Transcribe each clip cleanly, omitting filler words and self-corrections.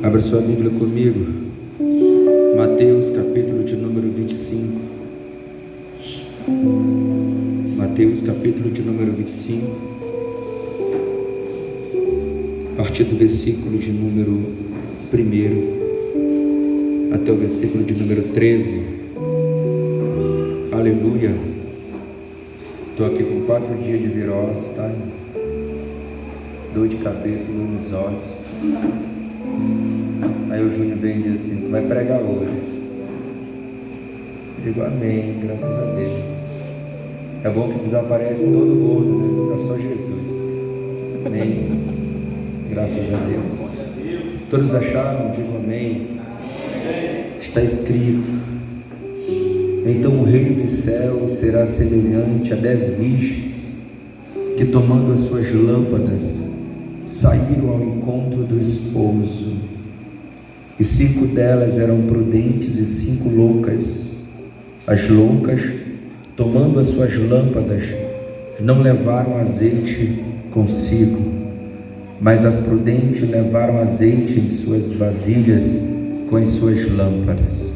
Abra sua Bíblia comigo, Mateus capítulo de número 25. Mateus capítulo de número 25, a partir do versículo de número 1 até o versículo de número 13. Aleluia. Estou aqui com 4 dias de virose, tá? Dor de cabeça, dor nos olhos. Aí o Júnior vem e diz assim: tu vai pregar hoje? Eu digo amém, graças a Deus. É bom que desaparece todo gordo, né? Fica só Jesus. Amém, graças a Deus. Todos acharam? Digo amém. Está escrito: então o reino dos céus será semelhante a 10 virgens que, tomando as suas lâmpadas, saíram ao encontro do esposo. E 5 delas eram prudentes e 5 loucas. As loucas, tomando as suas lâmpadas, não levaram azeite consigo, mas as prudentes levaram azeite em suas vasilhas com as suas lâmpadas.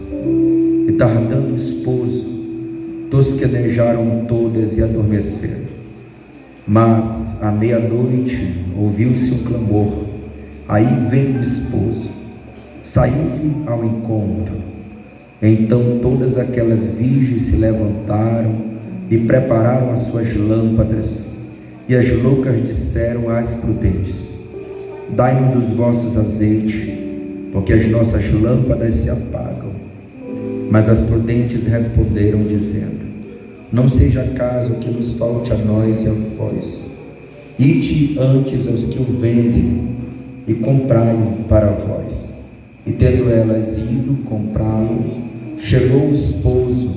E tardando o esposo, tosquenejaram todas e adormeceram. Mas à meia-noite ouviu-se um clamor: aí vem o esposo, saí-lhe ao encontro. Então todas aquelas virgens se levantaram e prepararam as suas lâmpadas. E as loucas disseram às prudentes: dai-nos dos vossos azeites, porque as nossas lâmpadas se apagam. Mas as prudentes responderam, dizendo: não seja caso que nos falte a nós e a vós. Ide antes aos que o vendem e comprai-o para vós. E tendo elas ido comprá-lo, chegou o esposo,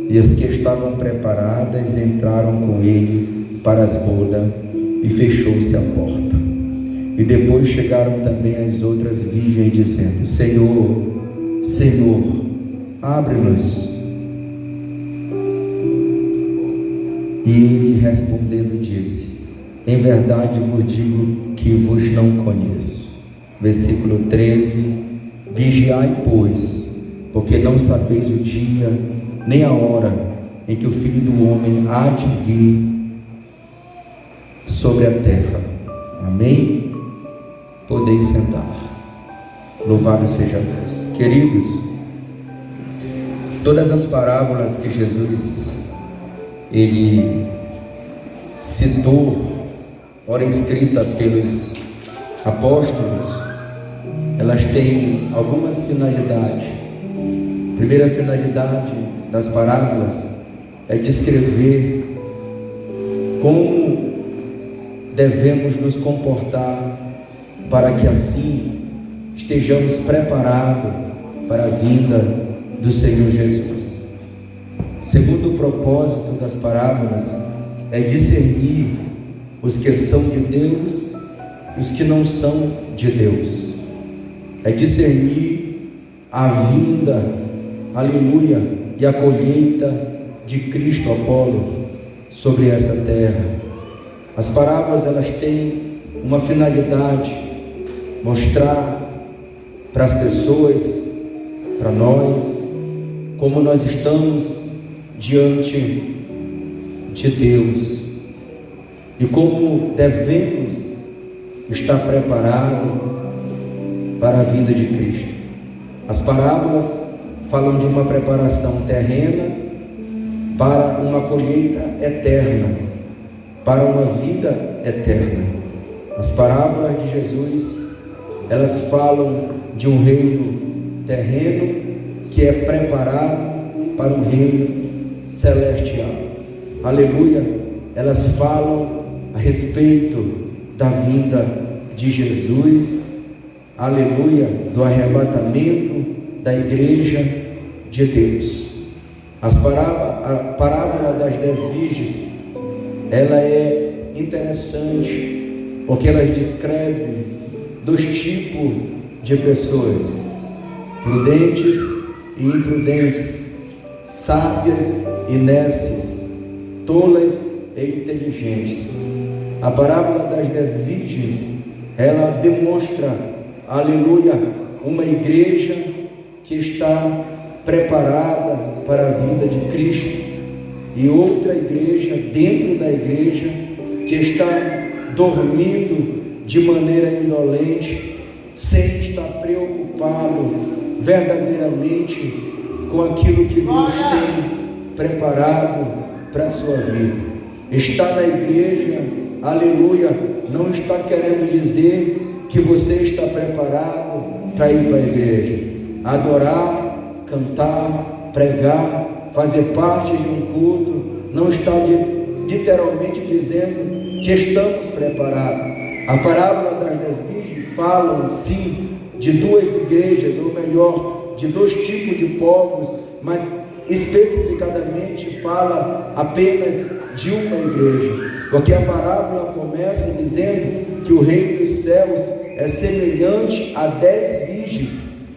e as que estavam preparadas entraram com ele para as bodas, e fechou-se a porta. E depois chegaram também as outras virgens, dizendo: Senhor, Senhor, abre-nos. E ele respondendo disse: em verdade vos digo que vos não conheço. Versículo 13: vigiai, pois, porque não sabeis o dia nem a hora em que o Filho do Homem há de vir sobre a terra. Amém? Podeis sentar. Louvado seja Deus. Queridos, todas as parábolas que Jesus ele citou, ora escrita pelos apóstolos, elas têm algumas finalidades. A primeira finalidade das parábolas é descrever como devemos nos comportar para que assim estejamos preparados para a vinda do Senhor Jesus. Segundo propósito das parábolas é discernir os que são de Deus e os que não são de Deus. É discernir a vinda, aleluia, e a colheita de Cristo Apolo sobre essa terra. As parábolas, elas têm uma finalidade: mostrar para as pessoas, para nós, como nós estamos diante de Deus e como devemos estar preparados para a vinda de Cristo. As parábolas falam de uma preparação terrena para uma colheita eterna, para uma vida eterna. As parábolas de Jesus, elas falam de um reino terreno que é preparado para um reino celestial. Aleluia. Elas falam a respeito da vinda de Jesus, aleluia, do arrebatamento da igreja de Deus. A parábola das 10 virgens, ela é interessante porque elas descrevem 2 tipos de pessoas: prudentes e imprudentes, sábias e nécias, tolas e inteligentes. A parábola das 10 virgens, ela demonstra, aleluia, uma igreja que está preparada para a vida de Cristo, e outra igreja dentro da igreja que está dormindo de maneira indolente, sem estar preocupado verdadeiramente com aquilo que Deus tem preparado para a sua vida. Está na igreja, aleluia, não está querendo dizer que você está preparado para ir para a igreja, adorar, cantar, pregar, fazer parte de um culto. Não está literalmente dizendo que estamos preparados. A parábola das 10 virgens fala sim de duas igrejas, ou melhor, de dois tipos de povos, mas especificadamente fala apenas de uma igreja, porque a parábola começa dizendo que o reino dos céus é semelhante a 10 virgens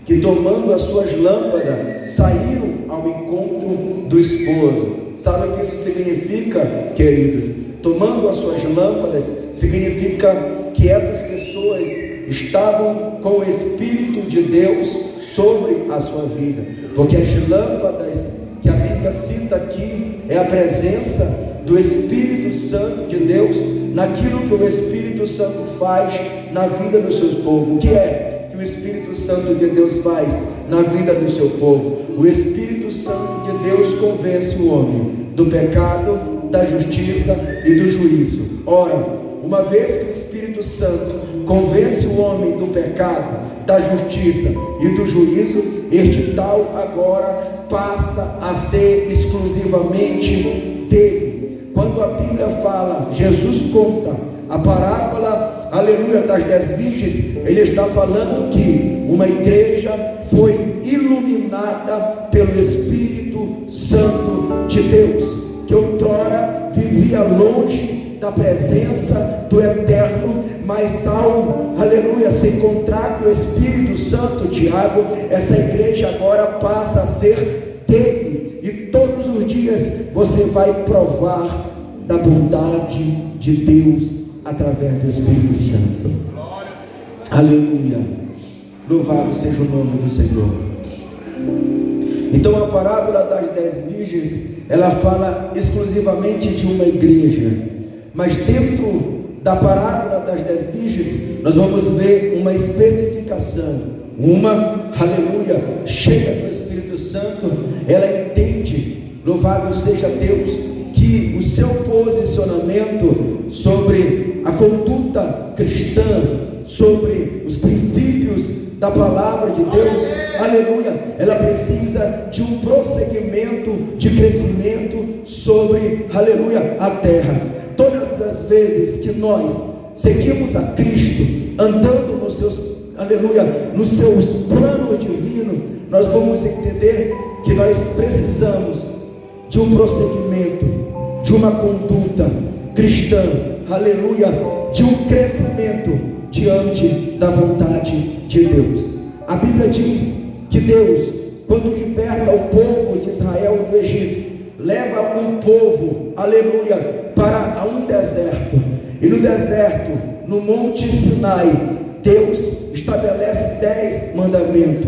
que, tomando as suas lâmpadas, saíram ao encontro do esposo. Sabe o que isso significa, queridos? Tomando as suas lâmpadas significa que essas pessoas estavam com o Espírito de Deus sobre a sua vida, porque as lâmpadas que a Bíblia cita aqui é a presença do Espírito Santo de Deus naquilo que o Espírito Santo faz na vida dos seus povos. O que é que o Espírito Santo de Deus faz na vida do seu povo? O Espírito Santo de Deus convence o homem do pecado, da justiça e do juízo. Ora, uma vez que o Espírito Santo convence o homem do pecado, da justiça e do juízo, este tal agora passa a ser exclusivamente dele. Quando a Bíblia fala, Jesus conta a parábola, aleluia, das 10 virgens, ele está falando que uma igreja foi iluminada pelo Espírito Santo de Deus, que outrora vivia longe da presença do Eterno, mas ao, aleluia, se encontrar com o Espírito Santo, Tiago, essa igreja agora passa a ser dele, e todos os dias você vai provar da bondade de Deus através do Espírito Santo. Aleluia, louvado seja o nome do Senhor. Então a parábola das 10 virgens, ela fala exclusivamente de uma igreja, mas dentro da parábola das 10 virgens, nós vamos ver uma especificação, uma, aleluia, cheia do Espírito Santo. Ela entende, louvado seja Deus, que o seu posicionamento sobre a conduta cristã, sobre os princípios da palavra de Deus, aleluia, ela precisa de um prosseguimento de crescimento sobre, aleluia, a terra. Todas as vezes que nós seguimos a Cristo, andando nos seus, aleluia, nos seus planos divinos, nós vamos entender que nós precisamos de um prosseguimento, de uma conduta cristã, aleluia, de um crescimento diante da vontade de Deus. A Bíblia diz que Deus, quando liberta o povo de Israel do Egito, leva um povo, aleluia, para um deserto, e no deserto, no Monte Sinai, Deus estabelece 10 mandamentos,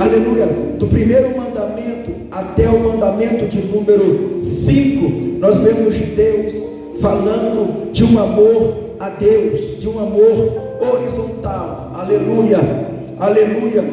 aleluia, do primeiro mandamento até o mandamento de número 5, nós vemos Deus falando de um amor a Deus, de um amor horizontal, aleluia, aleluia,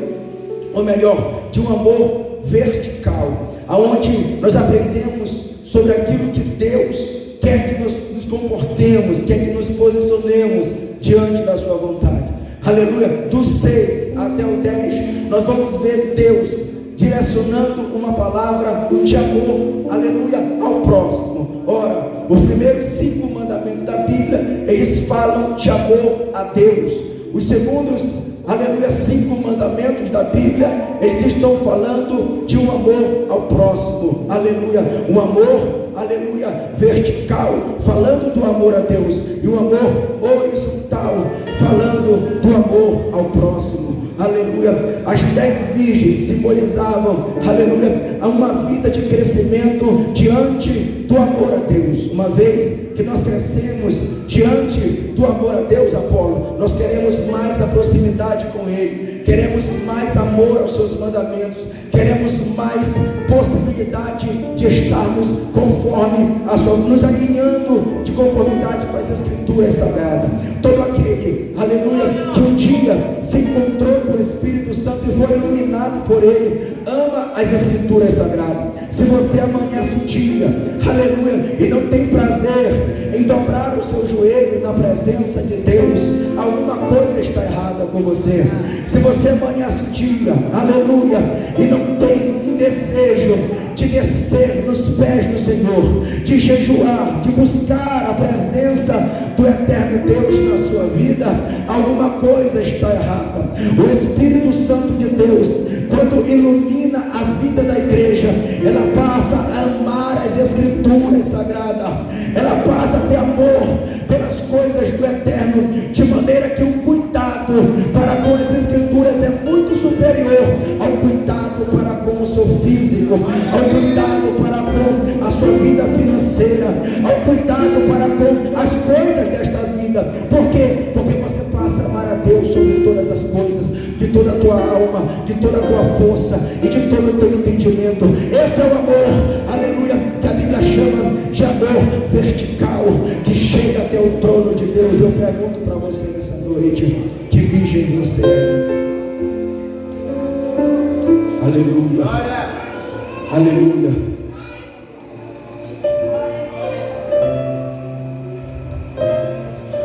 ou melhor, de um amor vertical, aonde nós aprendemos sobre aquilo que Deus quer que nós nos comportemos, quer que nos posicionemos diante da sua vontade, aleluia. Do 6 até o 10, nós vamos ver Deus direcionando uma palavra de amor, aleluia, ao próximo. Ora, os primeiros 5 mandamentos da Bíblia, eles falam de amor a Deus. Os segundos, aleluia, 5 mandamentos da Bíblia, eles estão falando de um amor ao próximo, aleluia, um amor, aleluia, vertical, falando do amor a Deus, e um amor horizontal, falando do amor ao próximo, aleluia. As 10 virgens simbolizavam, aleluia, uma vida de crescimento diante do amor a Deus. Uma vez que nós crescemos diante do amor a Deus, Apolo, nós queremos mais a proximidade com Ele, queremos mais amor aos seus mandamentos, queremos mais possibilidade de estarmos conforme a sua, nos alinhando de conformidade com as Escrituras Sagradas. Todo aquele, aleluia, que um dia se encontrou com o Espírito Santo e foi iluminado por ele, ama as Escrituras Sagradas. Se você amanhece um dia, aleluia, e não tem prazer em dobrar o seu joelho na presença de Deus, alguma coisa está errada com você. Se você amanhece um dia, aleluia, e não tem desejo de descer nos pés do Senhor, de jejuar, de buscar a presença do eterno Deus na sua vida, alguma coisa está errada. O Espírito Santo de Deus, quando ilumina a vida da igreja, ela passa a amar as Escrituras Sagradas, ela passa a ter amor pelas coisas do eterno, de maneira que o cuidado para com as Escrituras é muito superior ao cuidado para com o seu físico, ao cuidado para com a sua vida financeira, ao cuidado para com as coisas desta vida. Por quê? Porque você passa a amar a Deus sobre todas as coisas, de toda a tua alma, de toda a tua força e de todo o teu entendimento. Esse é o amor, aleluia, que a Bíblia chama de amor vertical, que chega até o trono de Deus. Eu pergunto para você nessa noite, que virgem você é? Aleluia, aleluia.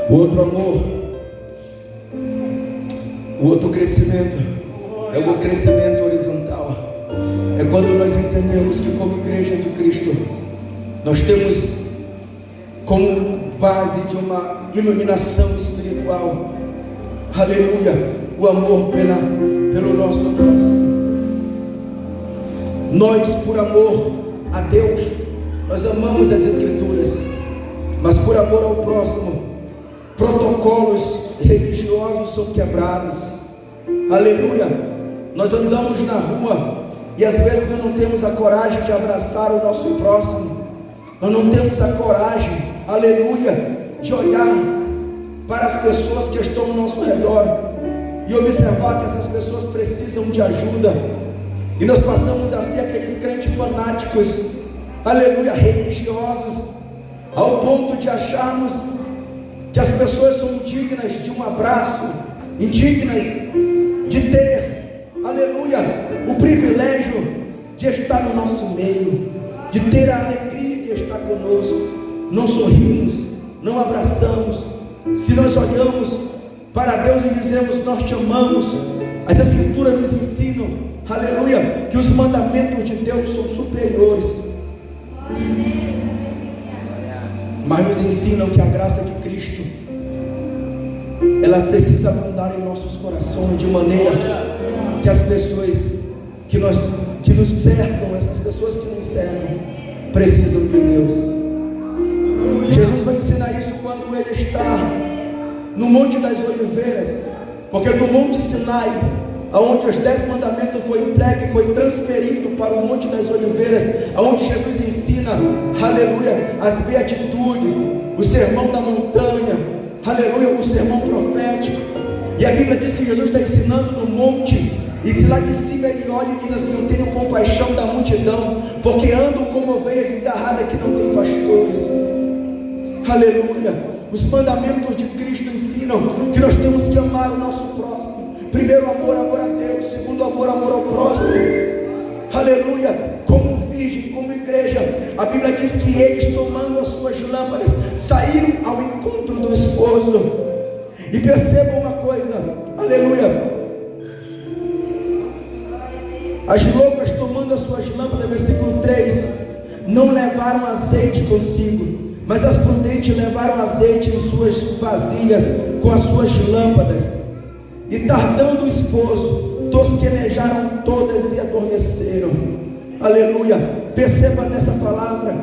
O outro amor, o outro crescimento é o crescimento horizontal. É quando nós entendemos que, como igreja de Cristo, nós temos como base de uma iluminação espiritual, aleluia, o amor pelo nosso próximo. Nós, por amor a Deus, nós amamos as Escrituras, mas por amor ao próximo, protocolos religiosos são quebrados, aleluia. Nós andamos na rua e às vezes nós não temos a coragem de abraçar o nosso próximo, nós não temos a coragem, aleluia, de olhar para as pessoas que estão ao nosso redor e observar que essas pessoas precisam de ajuda. E nós passamos a ser aqueles crentes fanáticos, aleluia, religiosos, ao ponto de acharmos que as pessoas são indignas de um abraço, indignas de ter, aleluia, o privilégio de estar no nosso meio, de ter a alegria de estar conosco. Não sorrimos, não abraçamos. Se nós olhamos para Deus e dizemos: nós te amamos, as Escrituras nos ensinam, aleluia, que os mandamentos de Deus são superiores, mas nos ensinam que a graça de Cristo, ela precisa abundar em nossos corações, de maneira que as pessoas que nos cercam, essas pessoas que nos cercam, precisam de Deus. Jesus vai ensinar isso quando ele está no Monte das Oliveiras, porque do Monte Sinai, aonde os 10 mandamentos foi entregue, foi transferido para o Monte das Oliveiras, aonde Jesus ensina, aleluia, as beatitudes, o sermão da montanha, aleluia, o sermão profético. E a Bíblia diz que Jesus está ensinando no monte, e de lá de cima ele olha e diz assim: eu tenho compaixão da multidão, porque andam como ovelhas desgarradas que não têm pastores. Aleluia. Os mandamentos de Cristo ensinam que nós temos que amar o nosso próximo. Primeiro amor a Deus. Segundo amor ao próximo. Aleluia. Como virgem, como igreja, a Bíblia diz que eles, tomando as suas lâmpadas, saíram ao encontro do esposo. E percebam uma coisa, aleluia, as loucas, tomando as suas lâmpadas, versículo 3, não levaram azeite consigo, mas as prudentes levaram azeite em suas vasilhas com as suas lâmpadas. E tardando o esposo, tosquenejaram todas e adormeceram. Aleluia. Perceba nessa palavra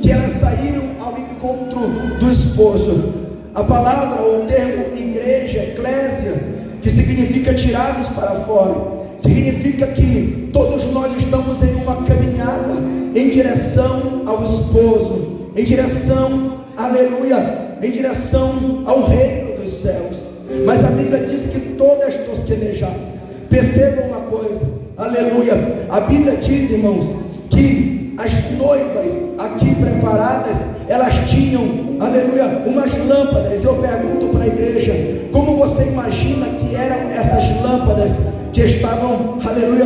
que elas saíram ao encontro do esposo. A palavra ou o termo igreja, eclésias, que significa tirados para fora, significa que todos nós estamos em uma caminhada em direção ao esposo, em direção, aleluia, em direção ao reino dos céus. Mas a Bíblia diz que todas tosquenejaram. Percebam uma coisa, aleluia. A Bíblia diz, irmãos, que as noivas aqui preparadas, elas tinham, aleluia, umas lâmpadas. Eu pergunto para a igreja, como você imagina que eram essas lâmpadas que estavam, aleluia,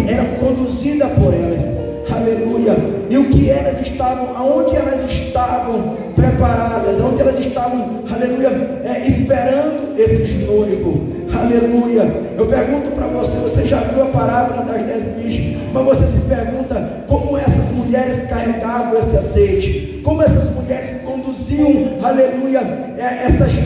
eram conduzidas por elas, aleluia, e o que elas estavam, aonde elas estavam preparadas, aonde elas estavam, aleluia, esperando esses noivos, aleluia. Eu pergunto para você, você já viu a parábola das 10 virgens, mas você se pergunta como essas mulheres carregavam esse azeite, como essas mulheres conduziam, aleluia, essas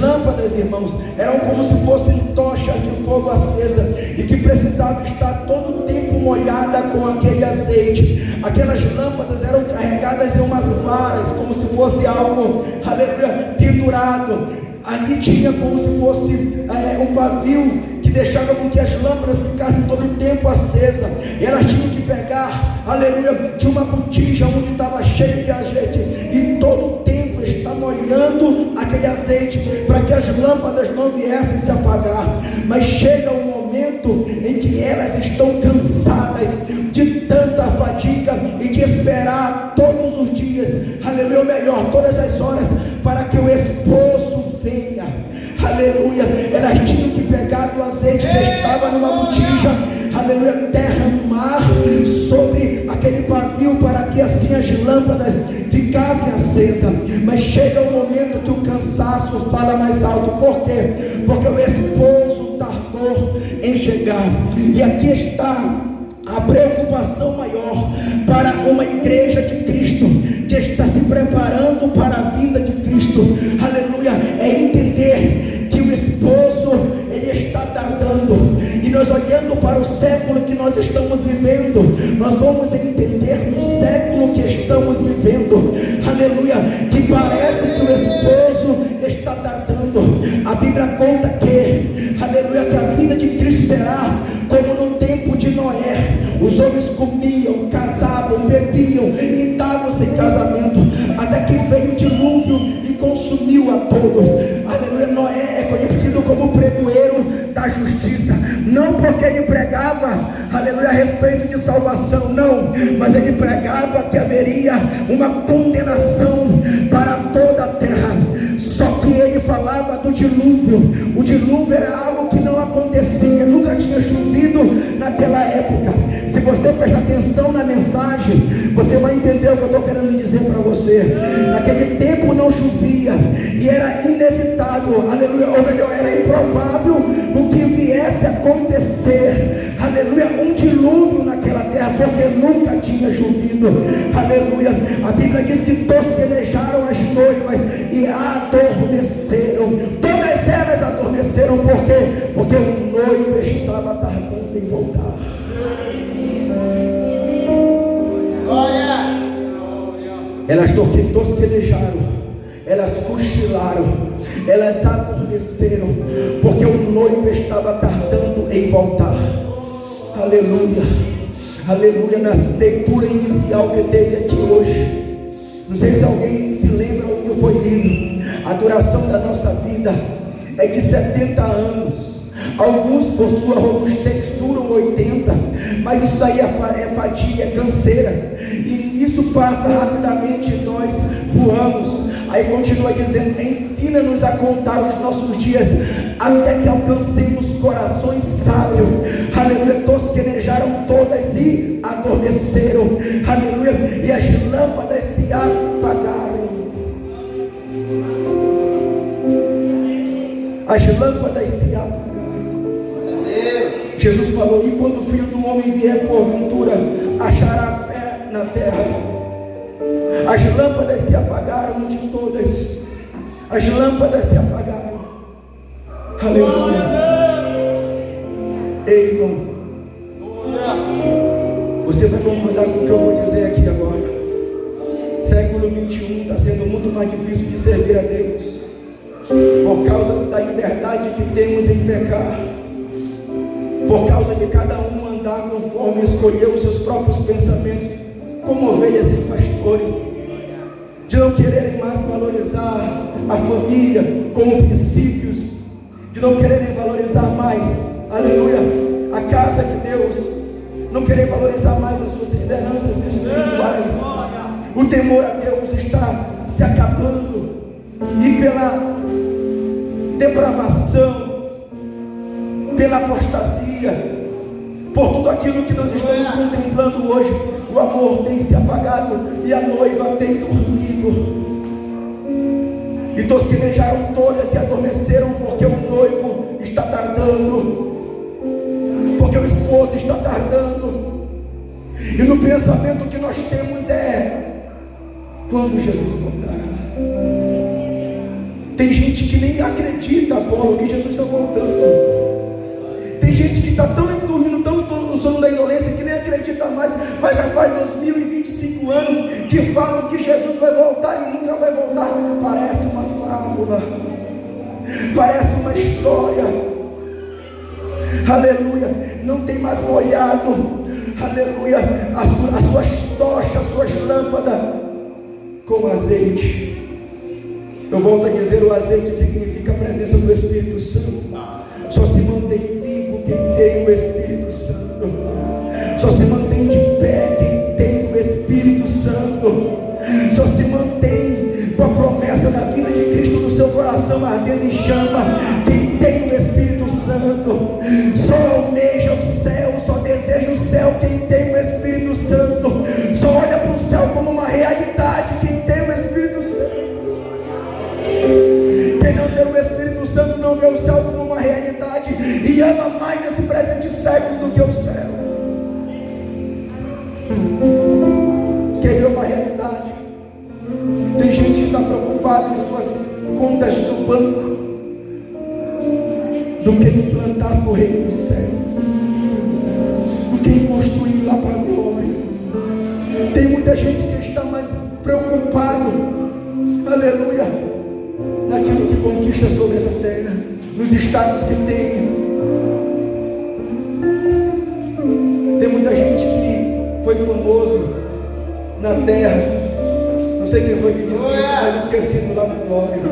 lâmpadas, irmãos, eram como se fossem tochas de fogo acesa, e que precisavam estar todo o tempo molhada com aquele azeite. Aquelas lâmpadas eram carregadas em umas varas, como se fosse algo, aleluia, pendurado. Ali tinha como se fosse um pavio que deixava com que as lâmpadas ficassem todo o tempo acesas. E elas tinham que pegar, aleluia, de uma botija onde estava cheio de azeite, e todo o tempo está molhando aquele azeite, para que as lâmpadas não viessem se apagar. Mas chega um momento em que elas estão cansadas de tanta fadiga e de esperar todos os dias, aleluia, ou melhor, todas as horas, para que o esposo venha, aleluia. Elas tinham que pegar do azeite que estava numa botija, aleluia, derramar sobre aquele pavio, para que assim as lâmpadas ficassem acesas. Mas chega um momento que o cansaço fala mais alto. Por quê? Porque o esposo tardou em chegar. E aqui está a preocupação maior para uma igreja de Cristo, que está se preparando para a vinda de Cristo, aleluia, é entender que o esposo, ele está tardando. E nós, olhando para o século que nós estamos vivendo, nós vamos entender no século que estamos vivendo, aleluia, que parece que o esposo está tardando. A Bíblia conta que, aleluia, que a vinda de Cristo será como no tempo de Noé. Os homens comiam, casavam, bebiam e estavam sem casamento, até que veio o dilúvio e consumiu a todos. Aleluia. Noé é conhecido como pregoeiro da justiça, não porque ele pregava, aleluia, a respeito de salvação, não, mas ele pregava que haveria uma condenação para toda a terra. Só que ele falava do dilúvio. O dilúvio era algo que não acontecia, nunca tinha chovido naquela época. Se você prestar atenção na mensagem, você vai entender o que eu estou querendo dizer para você. Naquele tempo não chovia, e era inevitável, aleluia, ou melhor, era improvável com que viesse a acontecer, aleluia, um dilúvio naquela terra, porque nunca tinha chovido, aleluia. A Bíblia diz que tosquenejaram as noivas e adormeceram. Todas elas adormeceram. Por quê? Porque o noivo estava tardando em voltar. Elas tosquenejaram, elas cochilaram, elas adormeceram, porque o noivo estava tardando em voltar. Aleluia, aleluia. Na leitura inicial que teve aqui hoje, não sei se alguém se lembra onde foi lido. A duração da nossa vida é de 70 anos. Alguns por sua robustez duram 80, mas isso daí é fadiga, é canseira, e isso passa rapidamente e nós voamos. Aí continua dizendo: ensina-nos a contar os nossos dias, até que alcancemos corações sábios. Aleluia. Tosquenejaram todas e adormeceram, aleluia, e as lâmpadas se apagaram. As lâmpadas se apagaram. Jesus falou: e quando o Filho do Homem vier, porventura achará fé na terra? As lâmpadas se apagaram de todas. As lâmpadas se apagaram. Aleluia. Ei, irmão, você vai concordar com o que eu vou dizer aqui agora. Século 21 está sendo muito mais difícil de servir a Deus, por causa da liberdade que temos em pecar, por causa de cada um andar conforme escolheu os seus próprios pensamentos, como ovelhas sem pastores, de não quererem mais valorizar a família como princípios, de não quererem valorizar mais, aleluia, a casa de Deus, não querer valorizar mais as suas lideranças espirituais. O temor a Deus está se acabando, e pela depravação, pela apostasia, por tudo aquilo que nós estamos contemplando hoje, o amor tem se apagado e a noiva tem dormido. E tosquenejaram todas e adormeceram, porque o noivo está tardando, porque o esposo está tardando. E no pensamento que nós temos é: quando Jesus voltará? Tem gente que nem acredita, Apolo, que Jesus está voltando. Tem gente que está tão dormindo, tão no sono da indolência, que nem acredita mais, mas já faz 2025 anos que falam que Jesus vai voltar e nunca vai voltar. Parece uma fábula, parece uma história, aleluia. Não tem mais molhado, aleluia, as suas tochas, as suas lâmpadas com azeite. Eu volto a dizer, o azeite significa a presença do Espírito Santo. Só se mantém vivo quem tem o Espírito Santo. Só se mantém de pé quem tem o Espírito Santo. Só se mantém com a promessa da vida de Cristo no seu coração ardendo em chama quem tem o Espírito Santo. Só almeja o céu, só deseja o céu quem tem o Espírito Santo. Só olha para o céu como uma realidade quem tem o Espírito Santo. Quem não tem o Espírito Santo não vê o céu como uma realidade e ama mais esse presente século do que o céu. Quer ver uma realidade? Tem gente que está preocupada em suas contas no banco do que implantar para o reino dos céus, do que em construir lá para a glória. Tem muita gente que está mais preocupado, aleluia, naquilo que conquista sobre essa terra, nos status que tem. Tem muita gente que foi famoso na terra, não sei quem foi que disse isso, mas esquecido lá na glória,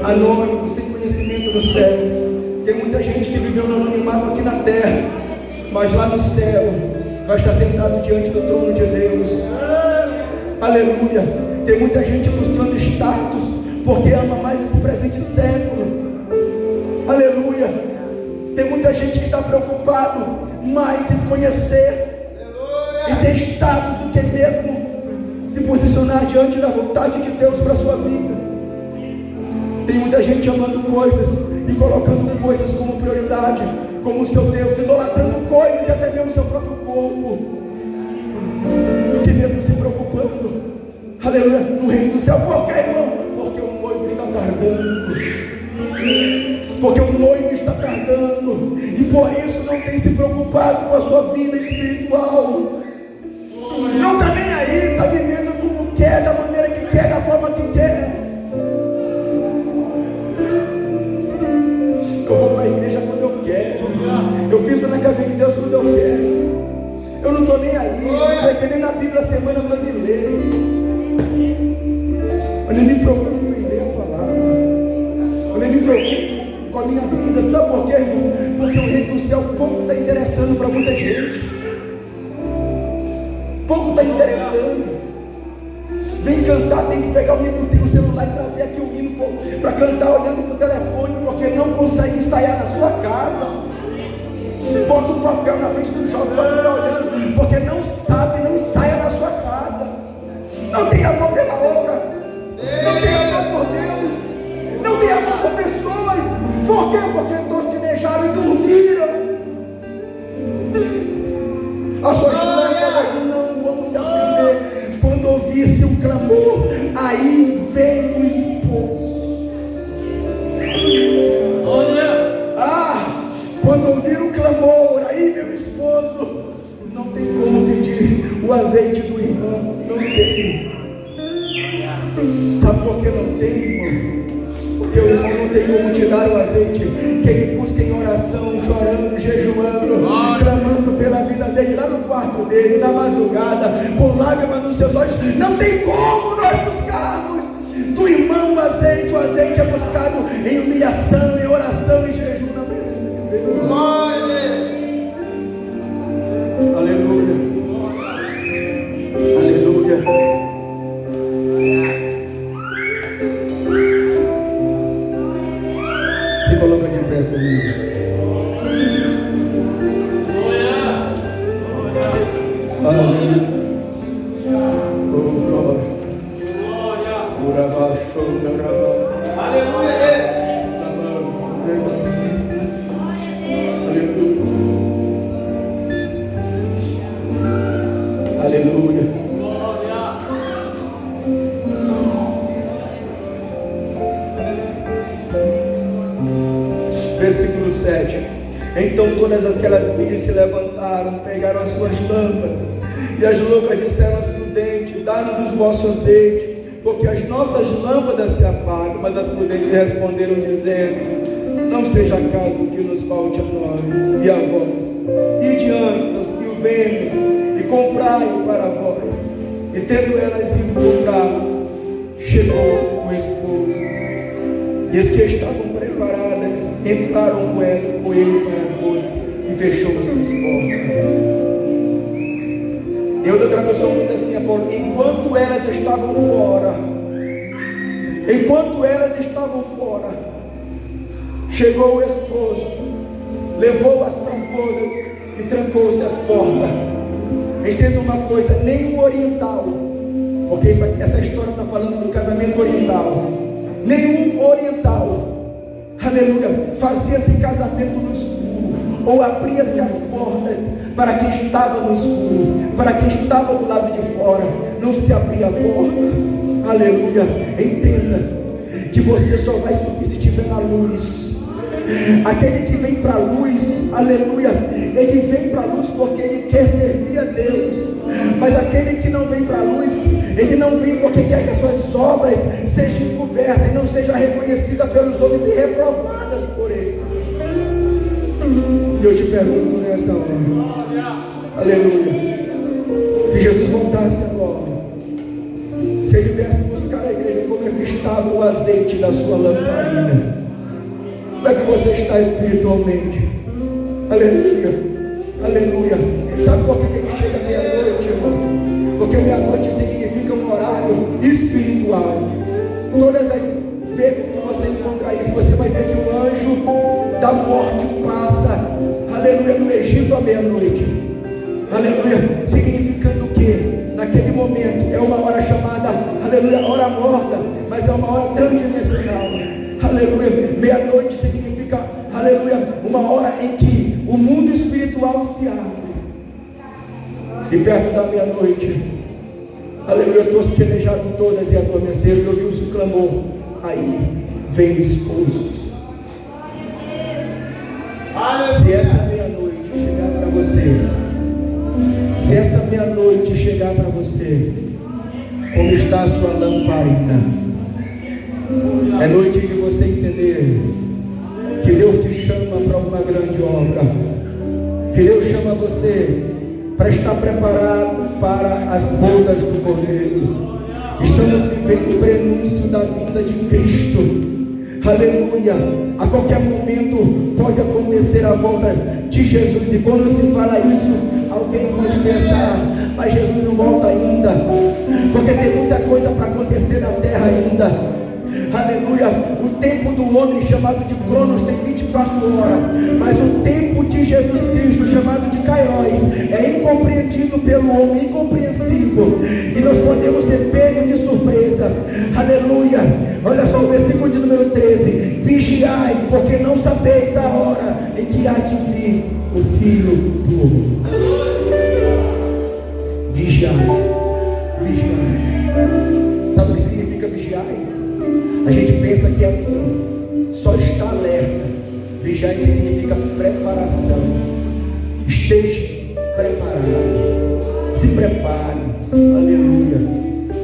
anônimo, sem conhecimento do céu. Tem muita gente que viveu no anonimato aqui na terra, mas lá no céu vai estar sentado diante do trono de Deus, aleluia. Tem muita gente buscando status, porque ama mais esse presente século, aleluia. Tem muita gente que está preocupado mais em conhecer e ter status do que mesmo se posicionar diante da vontade de Deus para a sua vida. Tem muita gente amando coisas e colocando coisas como prioridade, como o seu Deus, idolatrando coisas e até mesmo o seu próprio corpo, do que mesmo se preocupando, aleluia, no reino do céu. Por quê, irmão? Porque o noivo está tardando, porque o noivo está tardando, e por isso não tem se preocupado com a sua vida espiritual. Não está nem aí, está vivendo como quer, da maneira que quer, da forma que quer. Eu vou para a igreja quando eu quero, eu piso na casa de Deus quando eu quero, eu não estou nem aí, eu pretendo na Bíblia a semana para me ler. Eu nem me preocupo em ler a palavra, eu nem me preocupo com a minha vida. Sabe por quê, irmão? Porque o reino do céu pouco está interessando para muita gente, pouco está interessando. Vem cantar, tem que pegar o celular e trazer aqui o hino para cantar olhando para o telefone, porque não consegue ensaiar na sua casa. Bota um papel na frente do jovem para ficar olhando, porque não sabe, não ensaia na sua casa. Não tem amor pela obra, não tem amor por Deus, não tem amor por pessoas. Por quê? Porque tosquenejaram e dormiram. As suas lâmpadas não vão se acender quando ouvisse um clamor. Aí vem o esposo. Quando ouvir o clamor, aí vem o esposo. Não tem como pedir o azeite do irmão, não tem. Sabe por que não tem, irmão? Porque o irmão não tem como te dar o azeite que ele busca em oração, chorando, jejuando, clamando pela vida dele, lá no quarto dele, na madrugada, com lágrimas nos seus olhos. Não tem como nós buscarmos do irmão o azeite. O azeite é buscado em humilhação, em oração, em jejum, na presença de Deus. comigo. Aleluia. Oh, glória. Aleluia. Aleluia. Aleluia. Versículo 7. Então todas aquelas virgens se levantaram, pegaram as suas lâmpadas, e as loucas disseram às prudentes: dá-nos vosso azeite, porque as nossas lâmpadas se apagam. Mas as prudentes responderam, dizendo: não seja caso que nos falte a nós e a vós, e diante aos que o vendem, e comprai-o para vós. E tendo elas ido comprá-lo, chegou o esposo, e as que estavam preparadas entraram com ele para as bodas, e fechou-se as portas. Em outra tradução diz assim, enquanto elas estavam fora, chegou o esposo, levou-as para as bodas e trancou-se as portas. Entenda uma coisa, nenhum oriental, porque essa história está falando do casamento oriental, nenhum oriental, aleluia, fazia-se casamento no escuro, ou abria-se as portas para quem estava no escuro, para quem estava do lado de fora, não se abria a porta. Aleluia. Entenda que você só vai subir se estiver na luz. Aquele que vem para a luz, aleluia, ele vem para a luz porque ele quer servir a Deus. Mas aquele que não vem para a luz, ele não vem porque quer que as suas obras sejam encobertas e não sejam reconhecidas pelos homens e reprovadas por eles. E eu te pergunto nesta hora, aleluia, se Jesus voltasse agora, se ele viesse buscar a igreja, como é que estava o azeite da sua lamparina? Como é que você está espiritualmente? Aleluia, aleluia. Sabe por que ele chega meia-noite, irmão? Porque meia-noite significa um horário espiritual. Todas as vezes que você encontrar isso, você vai ver que o anjo da morte passa, aleluia, no Egito à meia-noite. Aleluia, significando o quê? Naquele momento é uma hora chamada, aleluia, hora morta, mas é uma hora transdimensional. Aleluia, meia-noite significa, aleluia, uma hora em que o mundo espiritual se abre. E perto da meia-noite, aleluia, tosquenejaram todas e adormeceram, e ouviu-se um clamor. Aí vem o esposo. Se essa meia-noite chegar para você, se essa meia-noite chegar para você, como está a sua lamparina? É noite de você entender que Deus te chama para uma grande obra, que Deus chama você para estar preparado para as bodas do Cordeiro. Estamos vivendo o prenúncio da vinda de Cristo. Aleluia. A qualquer momento pode acontecer a volta de Jesus. E quando se fala isso, alguém pode pensar: mas Jesus não volta ainda, porque tem muita coisa para acontecer na terra ainda. Aleluia. O tempo do homem chamado de Cronos tem 24 horas, mas o tempo de Jesus Cristo, chamado de Kairos, é incompreendido pelo homem, incompreensível, e nós podemos ser pegos de surpresa. Aleluia. Olha só o versículo de número 13: vigiai, porque não sabeis a hora em que há de vir o Filho do Homem. Vigiai, vigiai. Sabe o que significa vigiai? A gente pensa que é assim, só está alerta. Vigiar significa preparação. Esteja preparado, se prepare. Aleluia,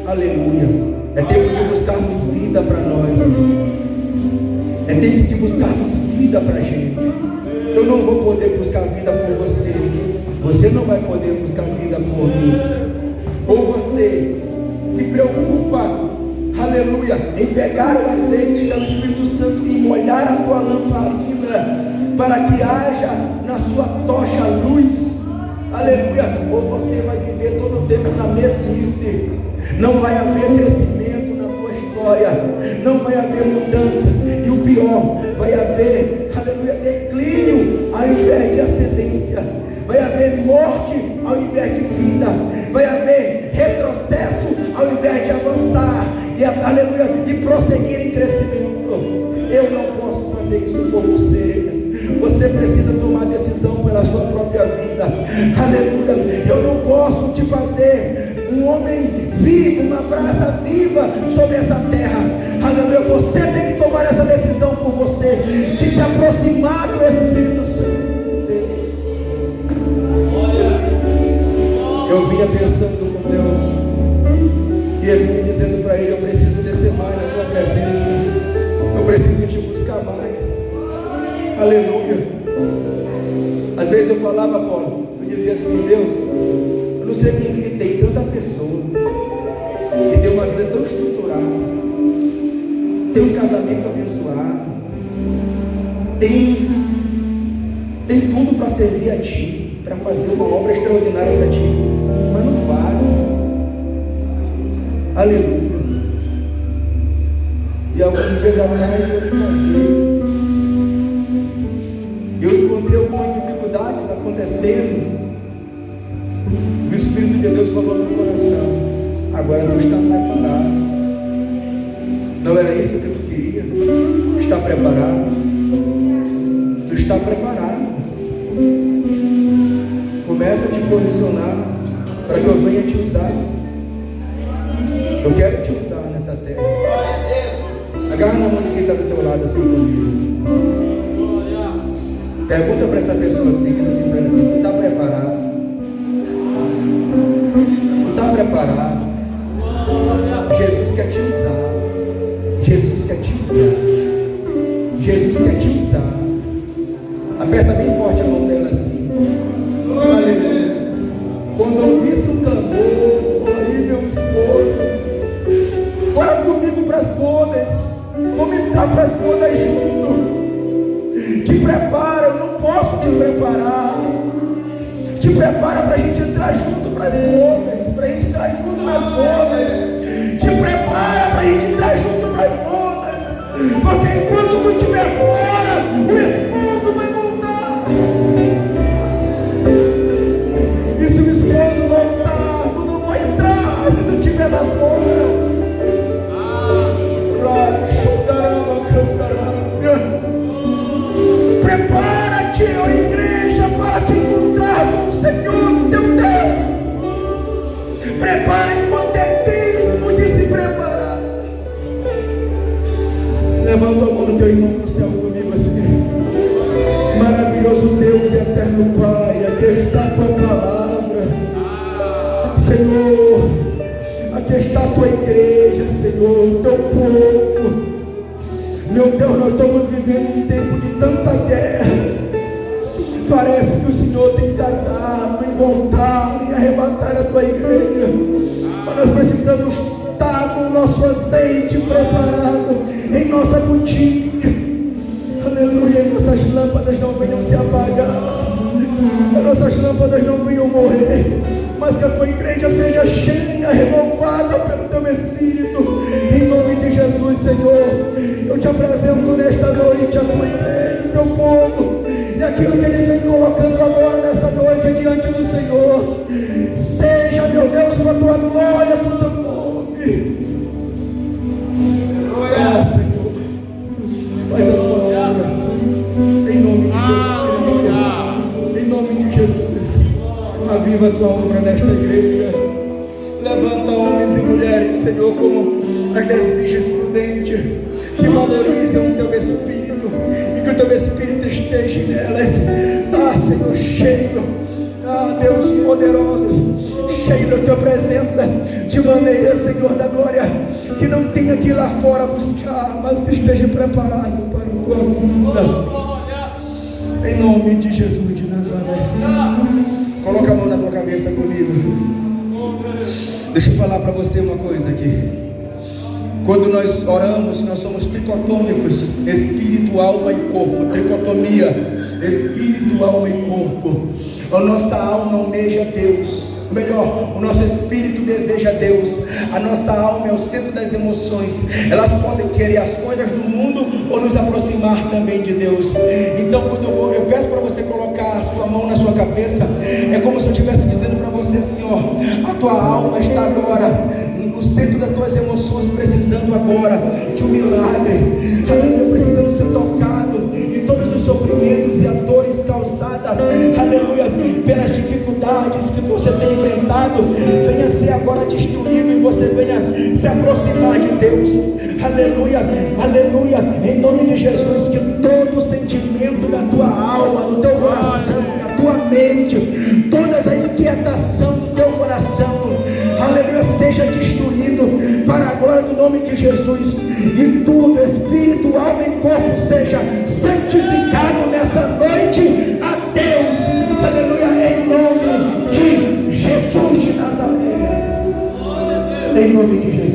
aleluia. É tempo de buscarmos vida para nós, irmãos. É tempo de buscarmos vida para a gente. Eu não vou poder buscar vida por você, você não vai poder buscar vida por mim. Ou você se preocupa, aleluia, em pegar o azeite que é o Espírito Santo e molhar a tua lamparina, para que haja na sua tocha luz. Aleluia. Ou você vai viver todo o tempo na mesmice. Não vai haver crescimento na tua história, não vai haver mudança, e o pior, vai haver, aleluia, ao invés de ascendência, vai haver morte ao invés de vida, vai haver retrocesso ao invés de avançar, e aleluia, e prosseguir em crescimento. Eu não posso fazer isso por você. Você precisa tomar decisão pela sua própria vida. Aleluia. Eu não posso te fazer um homem vivo, uma brasa viva sobre essa terra. Aleluia. Você tem que tomar essa decisão por você, de se aproximar do Espírito Santo de Deus. Eu vinha pensando com Deus, e eu vinha dizendo para Ele: eu preciso descer mais na Tua presença, eu preciso te buscar mais. Aleluia. Às vezes eu falava, Paulo, eu dizia assim: Deus, eu não sei como que tem tanta pessoa que tem uma vida tão estruturada, tem um casamento abençoado, tem tudo para servir a Ti, para fazer uma obra extraordinária para Ti, mas não fazem. Aleluia. E alguns dias atrás eu me casei, eu encontrei algumas dificuldades acontecendo, e o Espírito de Deus falou no meu coração: agora tu está preparado. Não era isso que tu queria? Está preparado? Tu está preparado. Começa a te posicionar para que eu venha te usar. Eu quero te usar nessa terra. Agarra na mão de quem está do teu lado assim comigo, assim. Pergunta para essa pessoa assim, diz assim para ela assim: tu está preparado? Tu está preparado? Jesus quer te usar. Jesus quer te usar. Jesus quer te usar. Aperta bem forte a mão dela assim. Aleluia. Quando ouvisse um clamor, aí meu esposo, bora comigo para as bodas. Vamos entrar para as bodas junto. Te prepara, eu não posso te preparar. Te prepara para a gente entrar junto para as bodas, para a gente entrar junto nas bodas. Te prepara para a gente entrar junto para as bodas, porque enquanto tu estiver fora, o esposo vai voltar. E se o esposo voltar, tu não vai entrar se tu estiver lá fora. Prepara-te, ó igreja, para te encontrar com o Senhor teu Deus. Prepara enquanto é tempo de se preparar. Levanta a mão do teu irmão para o céu comigo assim: maravilhoso Deus e eterno Pai, aqui está a tua palavra, Senhor. Aqui está a tua igreja, Senhor, o teu povo. Meu Deus, nós estamos vivendo um tempo de tanta guerra. Parece que o Senhor tem tardado em voltar e arrebatar a tua igreja. Mas nós precisamos estar com o nosso azeite preparado em nossa botija. Aleluia. E nossas lâmpadas não venham se apagar, as nossas lâmpadas não venham morrer, mas que a tua igreja seja cheia, renovada pelo teu Espírito, em nome de Jesus. Senhor, eu te apresento nesta noite a tua igreja, o teu povo, e aquilo que eles vêm colocando agora nessa noite diante do Senhor. Seja, meu Deus, para a tua glória, para o teu nome. Ah, Senhor, faz a tua obra em nome de Jesus Cristo, em nome de Jesus. Aviva a tua obra nesta igreja. Levanta homens e mulheres, Senhor, como as 10 virgens prudentes, que valorizam o teu Espírito, e que o teu Espírito esteja nelas. Ah, Senhor, cheio, ah, Deus poderosos, cheio da tua presença, de maneira, Senhor da glória, que não tenha que ir lá fora buscar, mas que esteja preparado para a tua vinda. Em nome de Jesus de Nazaré. Coloca a mão na tua cabeça comigo. Deixa eu falar para você uma coisa aqui. Quando nós oramos, nós somos tricotômicos, espírito, alma e corpo. Tricotomia, espírito, alma e corpo. A nossa alma almeja Deus. melhor, o nosso espírito deseja Deus, a nossa alma é o centro das emoções, elas podem querer as coisas do mundo ou nos aproximar também de Deus. Então quando eu peço para você colocar a sua mão na sua cabeça, é como se eu estivesse dizendo para você assim, ó, a tua alma está agora no centro das tuas emoções, precisando agora de um milagre, aleluia, precisando ser tocado em todos os sofrimentos e as dores causadas, aleluia, pelas dificuldades que você tem enfrentado, venha ser agora destruído e você venha se aproximar de Deus, aleluia, aleluia, em nome de Jesus, que todo sentimento da tua alma, do teu coração, da tua mente, toda a inquietação do teu coração, aleluia, seja destruído para a glória do nome de Jesus, e tudo, espírito, alma e corpo, seja santificado nessa noite a Deus, aleluia, em nome de Jesus de Nazaré, em nome de Jesus.